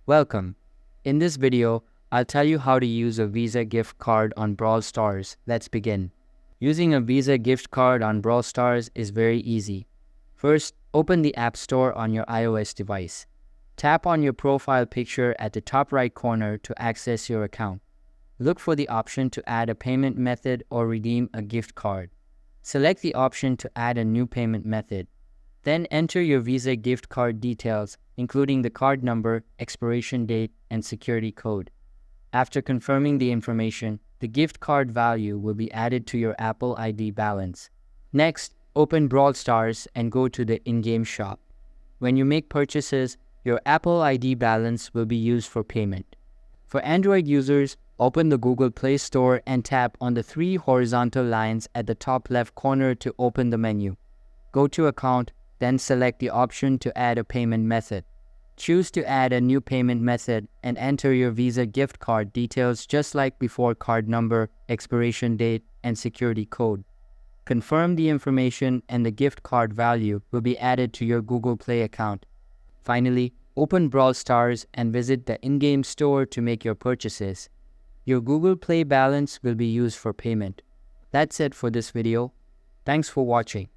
Welcome. In this video, I'll tell you how to use a Visa gift card on Brawl Stars. Let's begin. Using a Visa gift card on Brawl Stars is very easy. First, open the App Store on your iOS device. Tap on your profile picture at the top right corner to access your account. Look for the option to add a payment method or redeem a gift card. Select the option to add a new payment method. Then enter your Visa gift card details, including the card number, expiration date, and security code. After confirming the information, the gift card value will be added to your Apple ID balance. Next, open Brawl Stars and go to the in-game shop. When you make purchases, your Apple ID balance will be used for payment. For Android users, open the Google Play Store and tap on the three horizontal lines at the top left corner to open the menu. Go to Account, then select the option to add a payment method. Choose to add a new payment method and enter your Visa gift card details just like before: card number, expiration date, and security code. Confirm the information and the gift card value will be added to your Google Play account. Finally, open Brawl Stars and visit the in-game store to make your purchases. Your Google Play balance will be used for payment. That's it for this video. Thanks for watching.